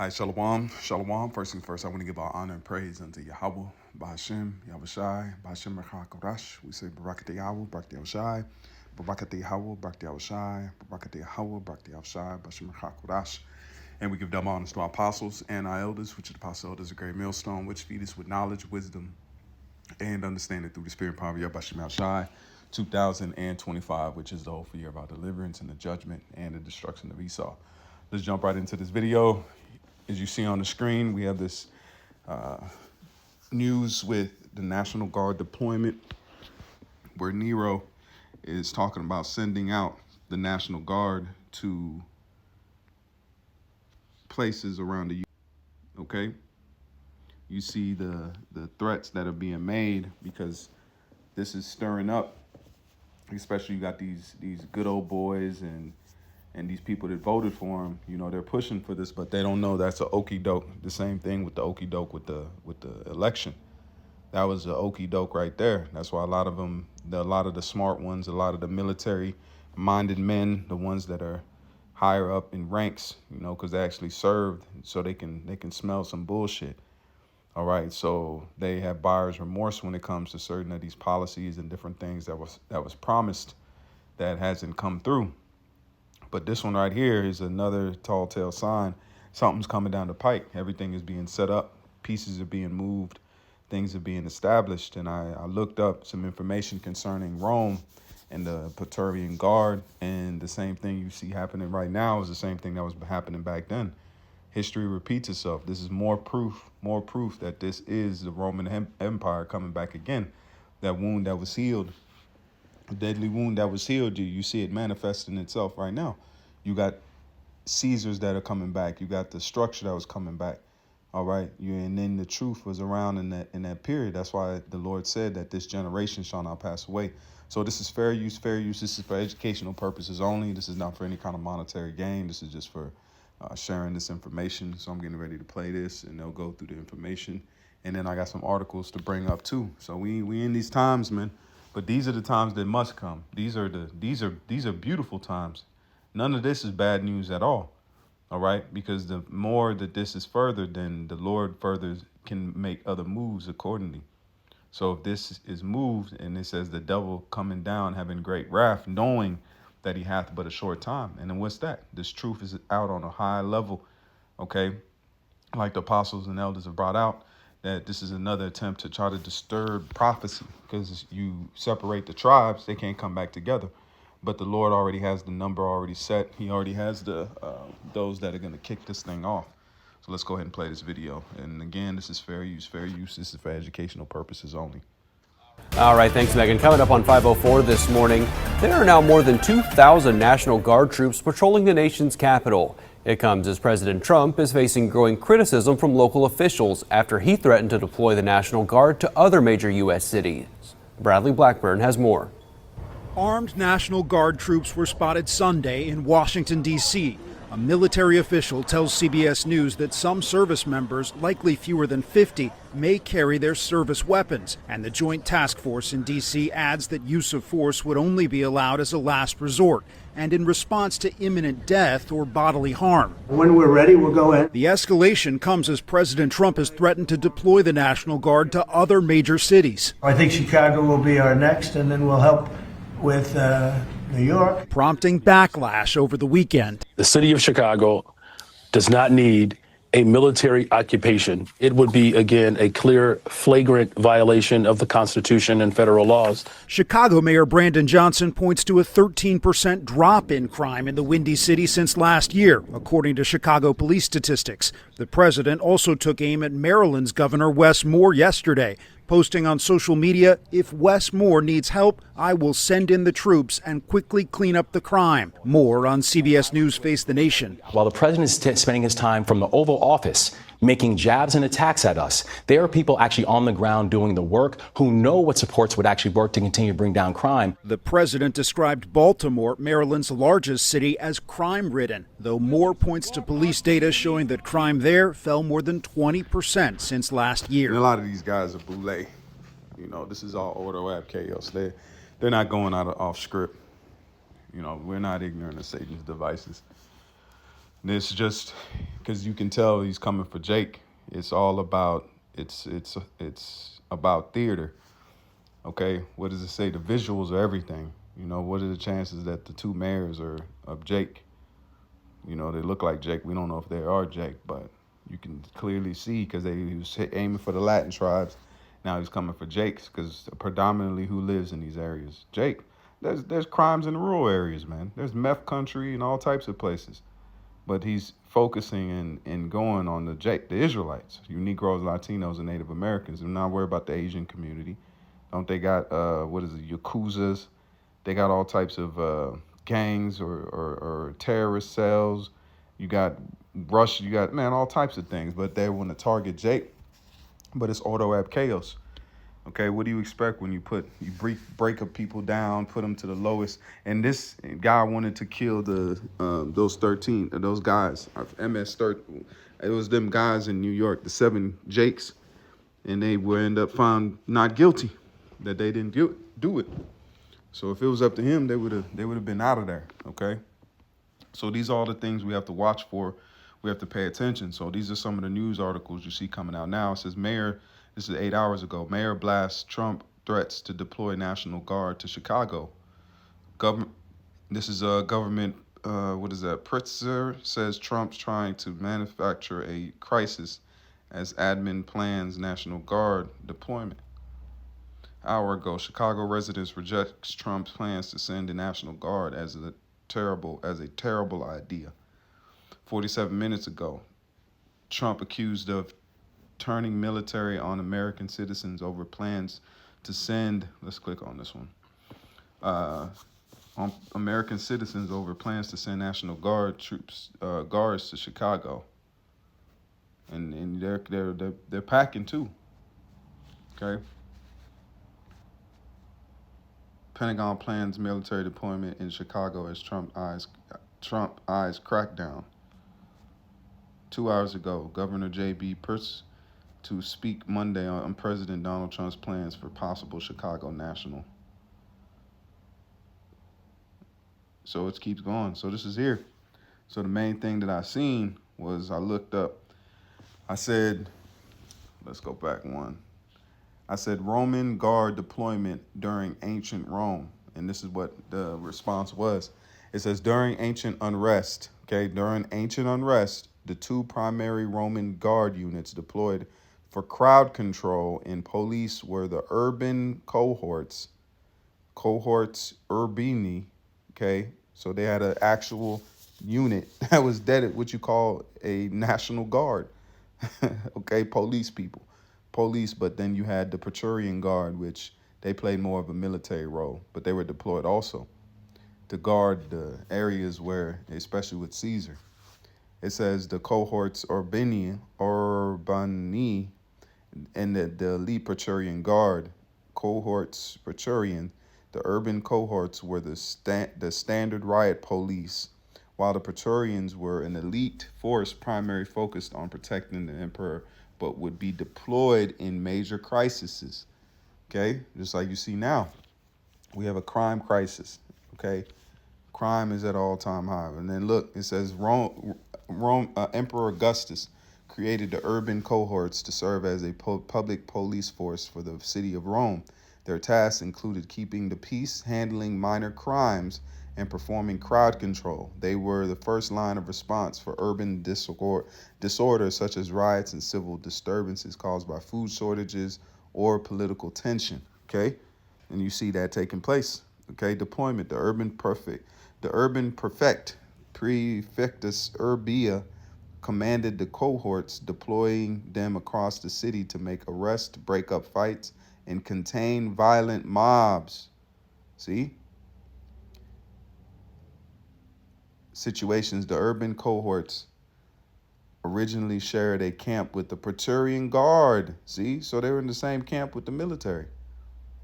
All right, Shalom, Shalom. First things first, I want to give our honor and praise unto Yahweh, Bahashem, Yahushai, Bahashem Kodash. We say Barakat Yahweh, Barakat Yahushai, Barakat Yahweh, Barakat Yahushai, Barakat Yahweh, Barakat Yahushai, Bahashem Kodash. And we give double honors to our apostles and our elders, which are the apostle elders, a great millstone, which feed us with knowledge, wisdom, and understanding through the spirit and power of Bahashem Yahushai. 2025, which is the whole year of our deliverance and the judgment and the destruction of Esau. Let's jump right into this video. As you see on the screen, we have this news with the National Guard deployment, where Nero is talking about sending out the National Guard to places around the U.S. Okay, you see the threats that are being made because this is stirring up. Especially you got these good old boys and these people that voted for him, you know, they're pushing for this, but they don't know that's a okie doke. The same thing with the okie doke with the election. That was a okie doke right there. That's why a lot of the smart ones, a lot of the military-minded men, the ones that are higher up in ranks, you know, because they actually served, so they can smell some bullshit. All right, so they have buyer's remorse when it comes to certain of these policies and different things that was promised that hasn't come through. But this one right here is another tall tale sign. Something's coming down the pike. Everything is being set up. Pieces are being moved. Things are being established. And I looked up some information concerning Rome and the Praetorian Guard. And the same thing you see happening right now is the same thing that was happening back then. History repeats itself. This is more proof that this is the Roman Empire coming back again. That wound that was healed. A deadly wound that was healed, you see it manifesting itself right now. You got Caesars that are coming back. You got the structure that was coming back. All right. And then the truth was around in that period. That's why the Lord said that this generation shall not pass away. So this is fair use. This is for educational purposes only. This is not for any kind of monetary gain. This is just for sharing this information. So I'm getting ready to play this and they'll go through the information. And then I got some articles to bring up too. So we in these times, man. But these are the times that must come. These are beautiful times. None of this is bad news at all. All right, because the more that this is furthered, then the Lord further can make other moves accordingly. So if this is moved and it says the devil coming down, having great wrath, knowing that he hath but a short time. And then what's that? This truth is out on a high level. Okay, like the apostles and elders have brought out, that this is another attempt to try to disturb prophecy, because you separate the tribes, they can't come back together. But the Lord already has the number already set. He already has the those that are going to kick this thing off. So let's go ahead and play this video. And again, this is fair use. This is for educational purposes only. All right, thanks, Megan. Coming up on 504 this morning, there are now more than 2,000 National Guard troops patrolling the nation's capital. It comes as President Trump is facing growing criticism from local officials after he threatened to deploy the National Guard to other major U.S. cities. Bradley Blackburn has more. Armed National Guard troops were spotted Sunday in Washington, D.C. A military official tells CBS News that some service members, likely fewer than 50, may carry their service weapons. And the Joint Task Force in D.C. adds that use of force would only be allowed as a last resort and in response to imminent death or bodily harm. When we're ready, we'll go in. The escalation comes as President Trump has threatened to deploy the National Guard to other major cities. I think Chicago will be our next, and then we'll help with New York. Prompting backlash over the weekend. The city of Chicago does not need a military occupation. It would be, again, a clear, flagrant violation of the Constitution and federal laws. Chicago Mayor Brandon Johnson points to a 13% drop in crime in the Windy City since last year, according to Chicago police statistics. The president also took aim at Maryland's Governor Wes Moore yesterday, posting on social media, "If Wes Moore needs help, I will send in the troops and quickly clean up the crime." Moore on CBS News Face the Nation. While the president is spending his time from the Oval Office making jabs and attacks at us, there are people actually on the ground doing the work who know what supports would actually work to continue to bring down crime. The president described Baltimore, Maryland's largest city, as crime-ridden, though Moore points to police data showing that crime there fell more than 20% since last year. And a lot of these guys are boule. You know, this is all order ab chaos. They're not going off script. You know, we're not ignorant of Satan's devices. And it's just because you can tell he's coming for Jake. It's all about it's about theater. Okay, what does it say? The visuals are everything. You know, what are the chances that the two mayors are of Jake? You know, they look like Jake. We don't know if they are Jake, but you can clearly see because he was aiming for the Latin tribes. Now he's coming for Jake's because predominantly who lives in these areas? Jake. There's crimes in the rural areas, man. There's meth country and all types of places. But he's focusing and going on the Israelites, you Negroes, Latinos, and Native Americans. And not worry about the Asian community. Don't they got what is it, Yakuzas? They got all types of gangs or terrorist cells. You got Russia, you got, man, all types of things. But they want to target Jake. But it's auto ab chaos. Okay, what do you expect when you break up people down, put them to the lowest? And this guy wanted to kill those guys, MS-13. It was them guys in New York, the 7 Jakes, and they were end up found not guilty, that they didn't do it. So if it was up to him, they would have been out of there. Okay, so these are all the things we have to watch for. We have to pay attention. So these are some of the news articles you see coming out now. It says this is 8 hours ago. Mayor blasts Trump threats to deploy National Guard to Chicago. This is a government, Pritzker says Trump's trying to manufacture a crisis as admin plans National Guard deployment. Hour ago, Chicago residents rejects Trump's plans to send the National Guard as a terrible idea. 47 minutes ago, Trump accused of turning military on American citizens over plans to send, let's click on this one, on American citizens over plans to send National Guard guards to Chicago. And they're packing too. Okay. Pentagon plans military deployment in Chicago as Trump eyes crackdown. 2 hours ago, Governor J.B. Pritzker to speak Monday on President Donald Trump's plans for possible Chicago National. So it keeps going. So this is here. So the main thing that I seen was I looked up. I said, let's go back one. I said Roman guard deployment during ancient Rome. And this is what the response was. It says during ancient unrest, the 2 primary Roman guard units deployed for crowd control in police were the urban cohorts urbini, okay? So they had an actual unit that was dedicated, what you call a National Guard, okay? Police, but then you had the Praetorian Guard, which they played more of a military role, but they were deployed also to guard the areas where, especially with Caesar. It says the cohorts urbani, and the elite Praetorian Guard, cohorts Praetorian, the urban cohorts were the standard riot police, while the Praetorians were an elite force primarily focused on protecting the emperor, but would be deployed in major crises. Okay, just like you see now, we have a crime crisis. Okay, crime is at an all-time high. And then look, it says Emperor Augustus created the urban cohorts to serve as a public police force for the city of Rome. Their tasks included keeping the peace, handling minor crimes, and performing crowd control. They were the first line of response for urban disorders such as riots and civil disturbances caused by food shortages or political tension. Okay, and you see that taking place. Okay, deployment. The urban prefect, Prefectus Urbia, commanded the cohorts, deploying them across the city to make arrests, break up fights, and contain violent mobs. See? Situations. The urban cohorts originally shared a camp with the Praetorian Guard. See? So they were in the same camp with the military,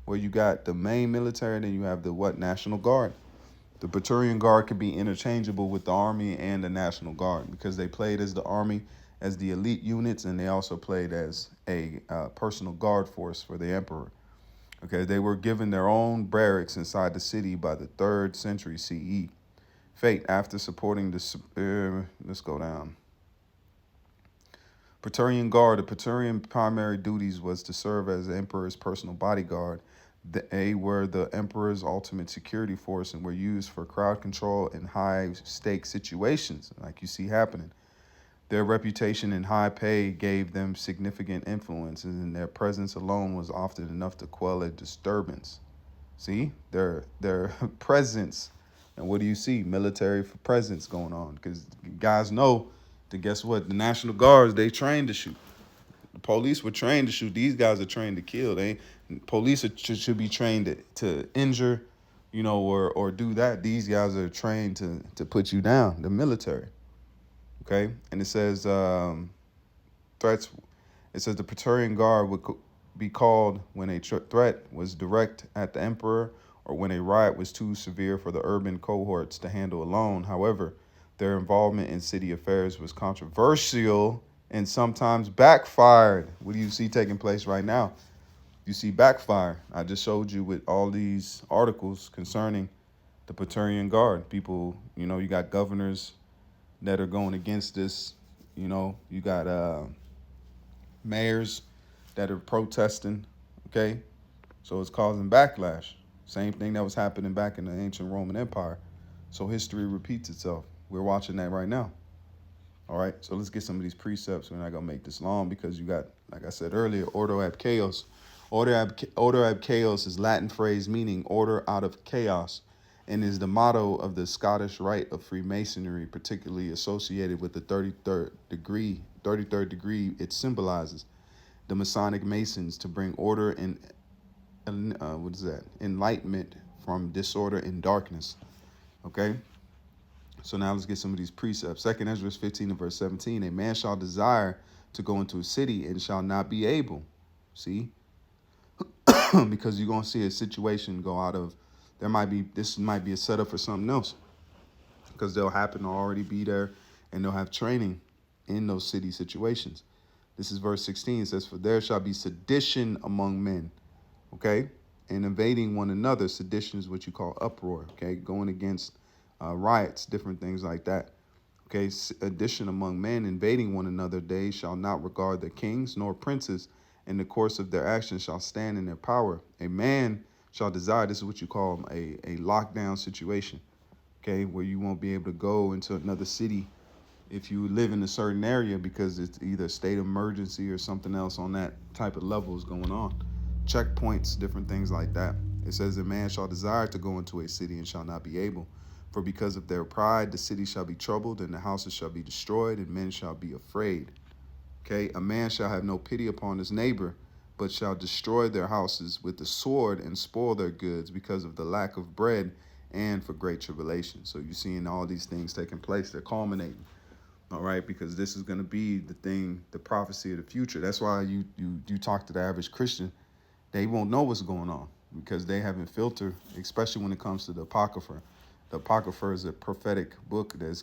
where you got the main military and then you have the National Guard. The Praetorian Guard could be interchangeable with the Army and the National Guard because they played as the Army, as the elite units, and they also played as a personal guard force for the emperor. Okay, they were given their own barracks inside the city by the 3rd century CE. fate after supporting let's go down. Praetorian Guard. The Praetorian primary duties was to serve as the emperor's personal bodyguard. They were the emperor's ultimate security force and were used for crowd control in high-stakes situations, like you see happening. Their reputation and high pay gave them significant influence, and their presence alone was often enough to quell a disturbance. See, their presence, and what do you see? Military presence going on, because guys know that guess what? The National Guards, they trained to shoot. The police were trained to shoot. These guys are trained to kill. Police should be trained to injure, or do that. These guys are trained to put you down. The military. Okay, and it says threats. It says the Praetorian Guard would be called when a threat was direct at the emperor or when a riot was too severe for the urban cohorts to handle alone. However, their involvement in city affairs was controversial and sometimes backfired. What do you see taking place right now? You see backfire. I just showed you with all these articles concerning the Praetorian Guard. People, you got governors that are going against this. You got mayors that are protesting, okay? So it's causing backlash. Same thing that was happening back in the ancient Roman Empire. So history repeats itself. We're watching that right now. All right, so let's get some of these precepts. We're not going to make this long because you got, like I said earlier, ordo ab chaos. Order ab chaos is Latin phrase meaning order out of chaos and is the motto of the Scottish Rite of Freemasonry, particularly associated with the 33rd degree it symbolizes. The Masonic Masons to bring order and enlightenment from disorder and darkness. Okay? So now let's get some of these precepts. 2 Ezra 15 and verse 17. A man shall desire to go into a city and shall not be able. See? Because you're going to see a situation go out of, this might be a setup for something else. Because they'll happen to already be there and they'll have training in those city situations. This is verse 16. It says, for there shall be sedition among men. Okay? And invading one another. Sedition is what you call uproar. Okay? Going against riots, different things like that. Okay, sedition among men, invading one another. They shall not regard their kings nor princes. In the course of their actions shall stand in their power. A man shall desire, this is what you call a lockdown situation. Okay, where you won't be able to go into another city if you live in a certain area because it's either state emergency or something else on that type of level is going on. Checkpoints, different things like that. It says a man shall desire to go into a city and shall not be able. For because of their pride, the city shall be troubled, and the houses shall be destroyed, and men shall be afraid. Okay, a man shall have no pity upon his neighbor, but shall destroy their houses with the sword and spoil their goods because of the lack of bread and for great tribulation. So you're seeing all these things taking place. They're culminating. All right, because this is going to be the prophecy of the future. That's why you talk to the average Christian, they won't know what's going on because they haven't filtered, especially when it comes to the Apocrypha. The Apocrypha is a prophetic book that's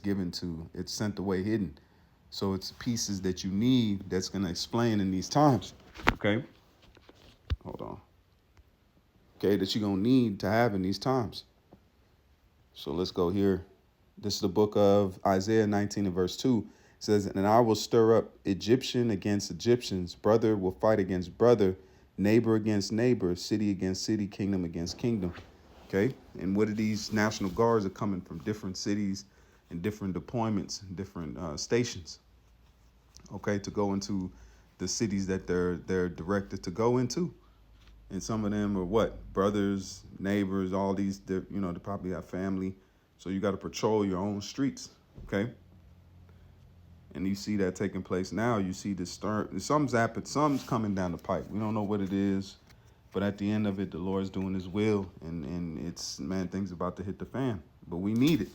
it's sent away hidden. So it's pieces that you need that's going to explain in these times. Okay? Hold on. Okay, that you're going to need to have in these times. So let's go here. This is the book of Isaiah 19 and verse 2. It says, and I will stir up Egyptian against Egyptians. Brother will fight against brother. Neighbor against neighbor. City against city. Kingdom against kingdom. Okay, and what are these National Guards are coming from different cities and different deployments and different stations, okay, to go into the cities that they're directed to go into. And some of them are what? Brothers, neighbors, all these, they probably have family. So you got to patrol your own streets, okay? And you see that taking place now. You see this something's coming down the pipe. We don't know what it is. But at the end of it, the Lord's doing his will, and things about to hit the fan. But we need it,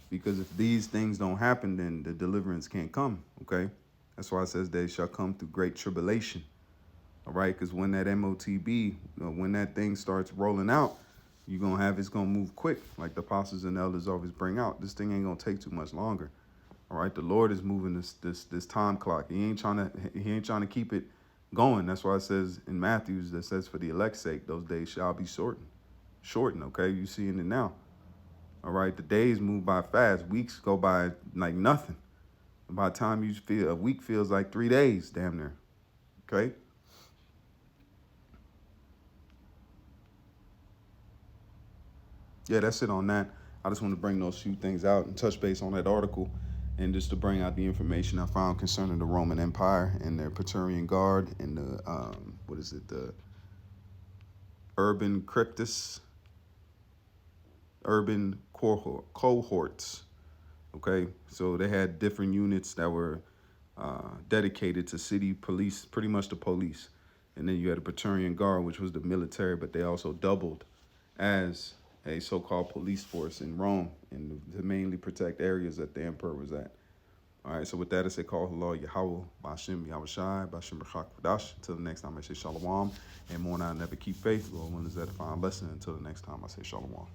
because if these things don't happen, then the deliverance can't come, okay? That's why it says they shall come through great tribulation, all right? Because when that MOTB, when that thing starts rolling out, it's going to move quick, like the apostles and elders always bring out. This thing ain't going to take too much longer, all right? The Lord is moving this time clock. He ain't trying to keep it going. That's why it says in Matthews that says for the elect's sake, those days shall be shortened. Okay, you seeing it now. All right, the days move by fast. Weeks go by like nothing. And by the time you feel a week feels like 3 days, damn near. Okay. Yeah, that's it on that. I just want to bring those few things out and touch base on that article, and just to bring out the information I found concerning the Roman Empire and their Praetorian Guard and the the urban cryptus, urban cohorts. Okay, so they had different units that were dedicated to city police, pretty much the police, and then you had the Praetorian Guard, which was the military, but they also doubled as a so-called police force in Rome and to mainly protect areas that the emperor was at. All right, so with that, I say call hello, Yahweh, Bashim, Yahushai, Bashim, B'chak, V'dash. Until the next time, I say Shalom. And more now, never keep faith. Lord, when is that a fine lesson? Until the next time, I say Shalom.